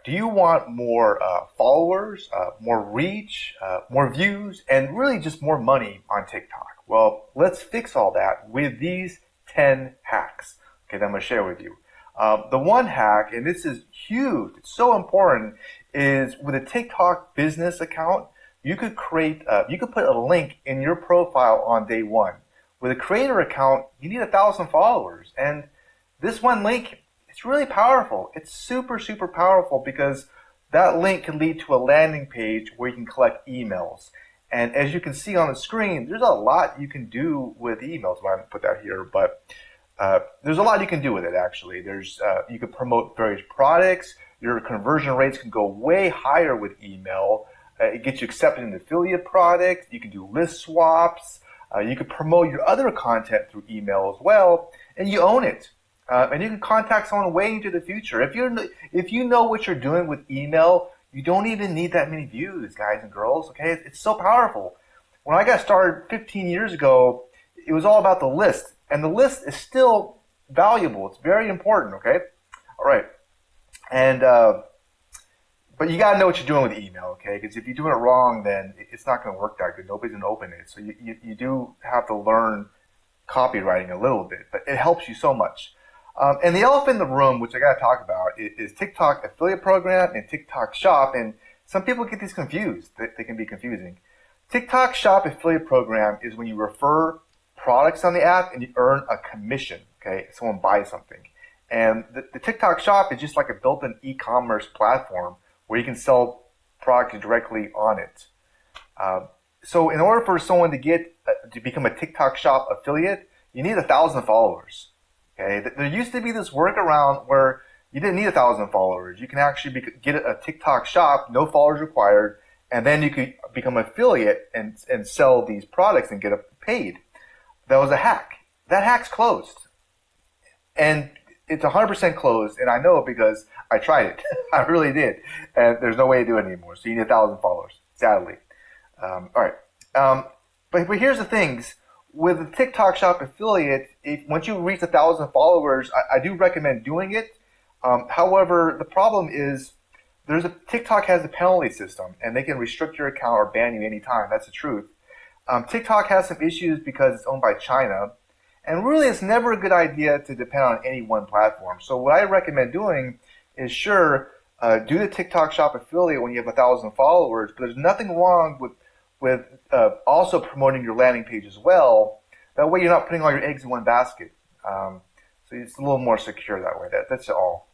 Do you want more followers, more reach, more views, and really just more money on TikTok? Well, let's fix all that with these 10 hacks, okay, that I'm going to share with you. The one hack, and this is huge, it's so important, is with a TikTok business account, you could put a link in your profile on day one. With a creator account, you need 1,000 followers, and this one link, it's really powerful. It's super, super powerful because that link can lead to a landing page where you can collect emails. And as you can see on the screen, there's a lot you can do with emails. I haven't put that here, but there's a lot you can do with it, actually. You can promote various products. Your conversion rates can go way higher with email. It gets you accepted in affiliate products. You can do list swaps. You can promote your other content through email as well, and you own it. And you can contact someone way into the future. If you know what you're doing with email, you don't even need that many views, guys and girls, okay? It's so powerful. When I got started 15 years ago, it was all about the list. And the list is still valuable. It's very important, okay? All right. And, but you got to know what you're doing with email, okay? Because if you're doing it wrong, then it's not going to work that good. Nobody's going to open it. So you do have to learn copywriting a little bit, but it helps you so much. And the elephant in the room, which I got to talk about, is TikTok affiliate program and TikTok shop. And some people get these confused. They can be confusing. TikTok shop affiliate program is when you refer products on the app and you earn a commission. Okay, if someone buys something. And the TikTok shop is just like a built-in e-commerce platform where you can sell products directly on it. So in order for someone to become a TikTok shop affiliate, you need 1,000 followers. Okay, there used to be this workaround where you didn't need 1,000 followers. You can actually get a TikTok shop, no followers required, and then you could become an affiliate and sell these products and get paid. That was a hack. That hack's closed. And it's 100% closed, and I know it because I tried it. I really did. And there's no way to do it anymore. So you need 1,000 followers, sadly. All right. But here's the things. With the TikTok shop affiliate, once you reach 1,000 followers, I do recommend doing it. However, the problem is TikTok has a penalty system, and they can restrict your account or ban you anytime. That's the truth. TikTok has some issues because it's owned by China, and really it's never a good idea to depend on any one platform. So what I recommend doing is do the TikTok shop affiliate when you have 1,000 followers, but there's nothing wrong with also promoting your landing page as well. That way you're not putting all your eggs in one basket. So it's a little more secure that way. That's all.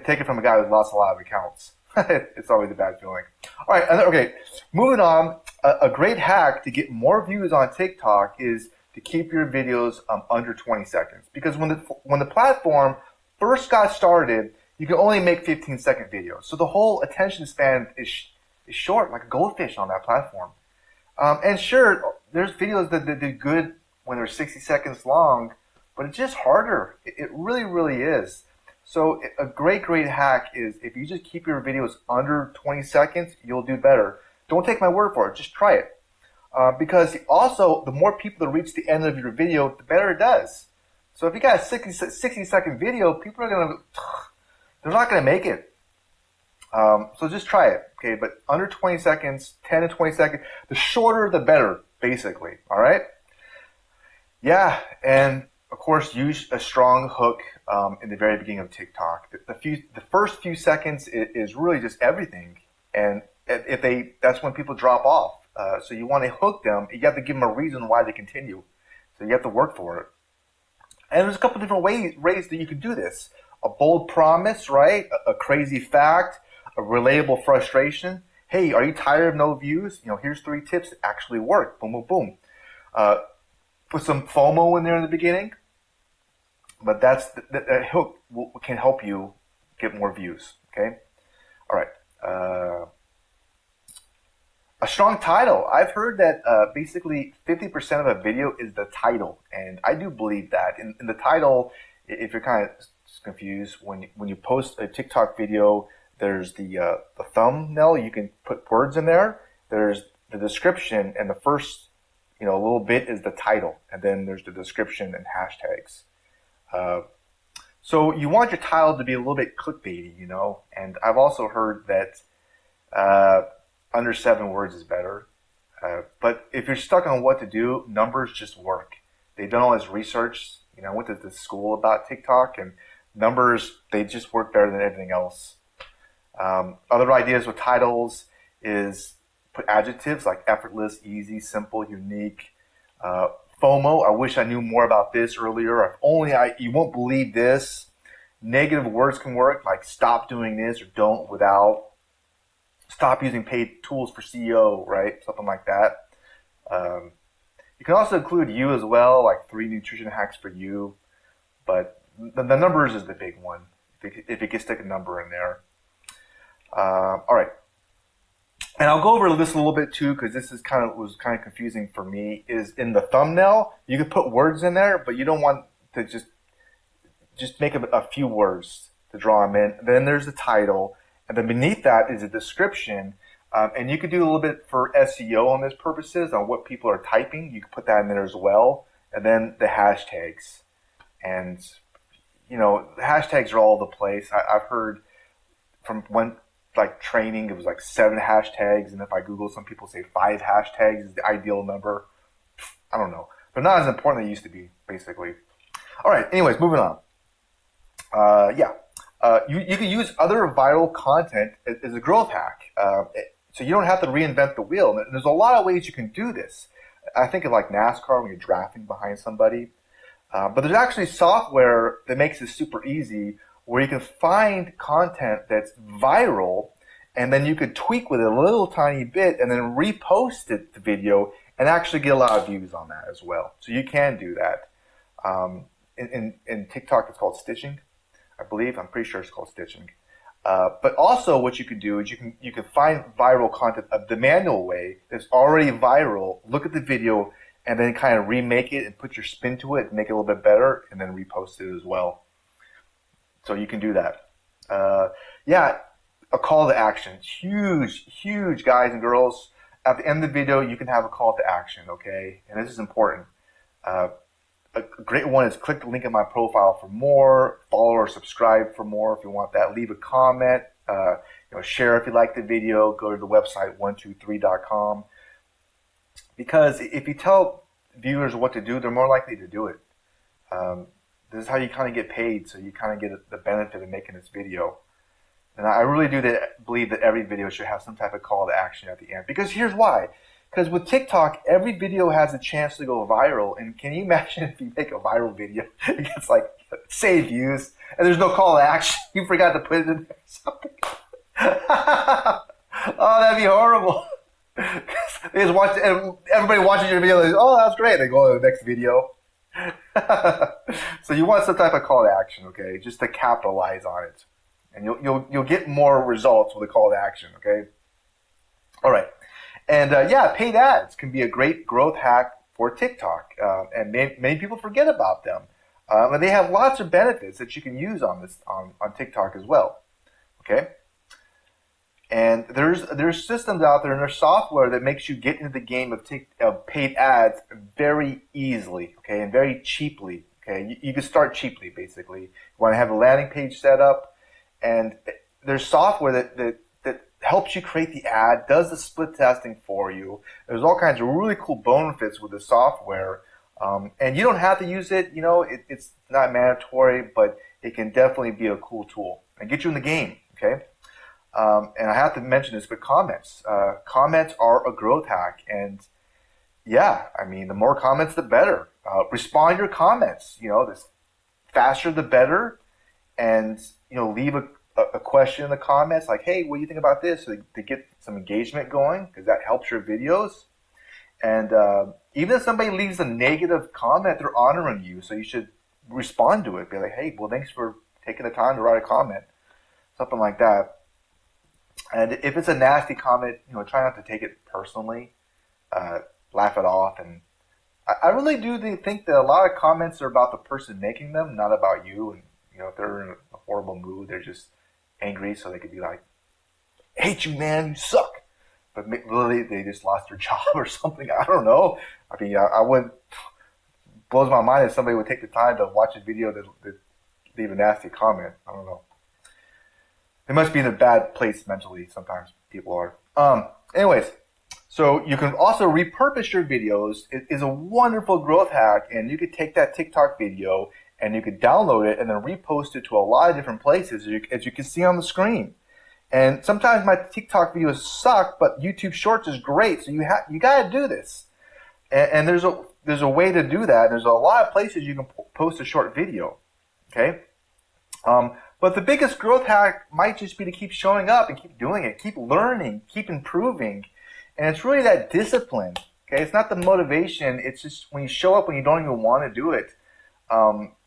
Take it from a guy who's lost a lot of accounts. It's always a bad feeling. All right, okay, moving on. A great hack to get more views on TikTok is to keep your videos under 20 seconds. Because when the platform first got started, you could only make 15-second videos. So the whole attention span is short, like a goldfish on that platform. And sure, there's videos that do good when they're 60 seconds long, but it's just harder. It really, really is. So a great hack is if you just keep your videos under 20 seconds, you'll do better. Don't take my word for it. Just try it. Because also, the more people that reach the end of your video, the better it does. So if you got a 60-second video, people are they're not going to make it. So just try it, okay? But under 20 seconds, 10 to 20 seconds, the shorter the better, basically, all right? Yeah, and of course, use a strong hook in the very beginning of TikTok. The first few seconds is really just everything, and that's when people drop off. So you want to hook them. You have to give them a reason why they continue. So you have to work for it. And there's a couple different ways that you can do this. A bold promise, right? A crazy fact, a relatable frustration. Hey, are you tired of no views? Here's 3 tips that actually work. Boom, boom, boom. Put some FOMO in there in the beginning. But that hook can help you get more views, okay? All right. A strong title. I've heard that basically 50% of a video is the title, and I do believe that. In the title, if you're kind of confused, when you post a TikTok video, there's the thumbnail. You can put words in there. There's the description, and the first little bit is the title, and then there's the description and hashtags. So you want your title to be a little bit clickbaity, you know, and I've also heard that under 7 words is better. But if you're stuck on what to do, numbers just work. They've done all this research. You know, I went to this school about TikTok, and numbers, they just work better than everything else. Other ideas with titles is put adjectives like effortless, easy, simple, unique. FOMO, I wish I knew more about this earlier. If only you won't believe this. Negative words can work, like stop doing this or don't without. Stop using paid tools for SEO, right? Something like that. You can also include you as well, like 3 nutrition hacks for you. But the numbers is the big one, if you can stick a number in there. All right. And I'll go over this a little bit too, because this is was kind of confusing for me. Is in the thumbnail, you can put words in there, but you don't want to just make a few words to draw them in. Then there's the title, and then beneath that is a description. And you could do a little bit for SEO on this purposes on what people are typing. You can put that in there as well, and then the hashtags. And you know, the hashtags are all over the place. I've heard from one training, it was like 7 hashtags, and if I Google, some people say 5 hashtags is the ideal number. I don't know. They're not as important as they used to be, basically. All right, anyways, moving on. You can use other viral content as a growth hack. So you don't have to reinvent the wheel. And there's a lot of ways you can do this. I think of like NASCAR when you're drafting behind somebody. But there's actually software that makes it super easy, where you can find content that's viral, and then you could tweak with it a little tiny bit and then repost it, the video, and actually get a lot of views on that as well. So you can do that. In TikTok, it's called stitching, I believe. I'm pretty sure it's called stitching. But also what you can do is you can find viral content the manual way that's already viral, look at the video, and then kind of remake it and put your spin to it and make it a little bit better, and then repost it as well. So you can do that. A call to action. Huge, guys and girls. At the end of the video, you can have a call to action, okay? And this is important. A great one is click the link in my profile for more, follow or subscribe for more if you want that. Leave a comment, share if you like the video, go to the website 123.com. Because if you tell viewers what to do, they're more likely to do it. This is how you kind of get paid, so you kind of get the benefit of making this video. And I really do believe that every video should have some type of call to action at the end. Because here's why. Because with TikTok, every video has a chance to go viral. And can you imagine if you make a viral video, it gets like save views, and there's no call to action? You forgot to put it in there or something. Oh, that'd be horrible. They just watch, everybody watches your video, like, oh, that's great. They go to the next video. So you want some type of call to action, okay, just to capitalize on it, and you'll get more results with a call to action, okay. All right, and paid ads can be a great growth hack for TikTok, and many people forget about them, and they have lots of benefits that you can use on TikTok as well, okay. And there's systems out there and there's software that makes you get into the game of paid ads very easily, okay, and very cheaply, okay. You can start cheaply, basically. You want to have a landing page set up, and there's software that helps you create the ad, does the split testing for you. There's all kinds of really cool benefits with the software, and you don't have to use it. You know, it's not mandatory, but it can definitely be a cool tool and get you in the game, okay. And I have to mention this, but comments. Comments are a growth hack. And yeah, I mean, the more comments, the better. Respond to your comments. You know, the faster, the better. And, leave a question in the comments like, hey, what do you think about this? So to get some engagement going, because that helps your videos. And even if somebody leaves a negative comment, they're honoring you. So you should respond to it. Be like, hey, well, thanks for taking the time to write a comment. Something like that. And if it's a nasty comment, try not to take it personally. Laugh it off. And I really do think that a lot of comments are about the person making them, not about you. And, if they're in a horrible mood, they're just angry, so they could be like, hate you, man, you suck. But really, they just lost their job or something. I don't know. I mean, blows my mind if somebody would take the time to watch a video that leave a nasty comment. I don't know. They must be in a bad place mentally. Sometimes people are. Anyways, so you can also repurpose your videos. It is a wonderful growth hack, and you could take that TikTok video and you could download it and then repost it to a lot of different places, as you can see on the screen. And sometimes my TikTok videos suck, but YouTube Shorts is great. So you got to do this. And there's a way to do that. There's a lot of places you can post a short video. Okay. But the biggest growth hack might just be to keep showing up and keep doing it, keep learning, keep improving. And it's really that discipline. Okay. It's not the motivation. It's just when you show up when you don't even want to do it.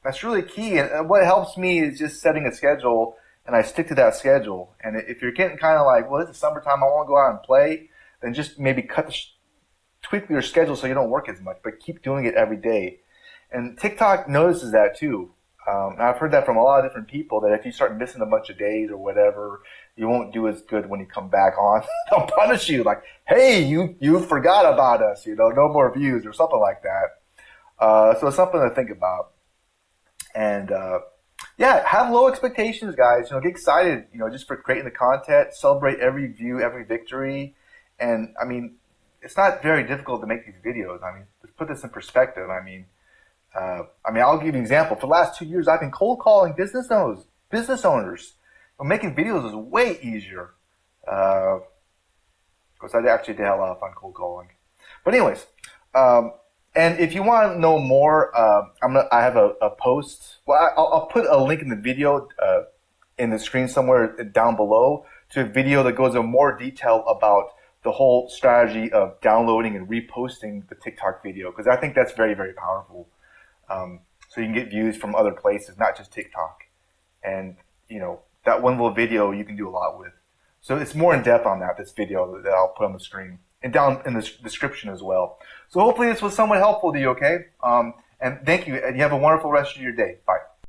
That's really key. And what helps me is just setting a schedule, and I stick to that schedule. And if you're getting kind of like, well, this is summertime, I want to go out and play, then just maybe tweak your schedule so you don't work as much, but keep doing it every day. And TikTok notices that too. I've heard that from a lot of different people, that if you start missing a bunch of days or whatever, you won't do as good when you come back on. They'll punish you like, hey, you forgot about us, no more views or something like that. So it's something to think about. And yeah, have low expectations, guys. Get excited, just for creating the content. Celebrate every view, every victory. And I mean, it's not very difficult to make these videos. I mean, let's put this in perspective. I mean, I'll give you an example. For the last 2 years, I've been cold calling business owners. Making videos is way easier. Because I actually did a lot of fun cold calling. But anyways, and if you want to know more, I have a post. Well, I'll put a link in the video in the screen somewhere down below to a video that goes in more detail about the whole strategy of downloading and reposting the TikTok video, because I think that's very, very powerful. So you can get views from other places, not just TikTok. And, that one little video you can do a lot with. So it's more in depth on this video that I'll put on the screen and down in the description as well. So hopefully this was somewhat helpful to you, okay? And thank you, and you have a wonderful rest of your day. Bye.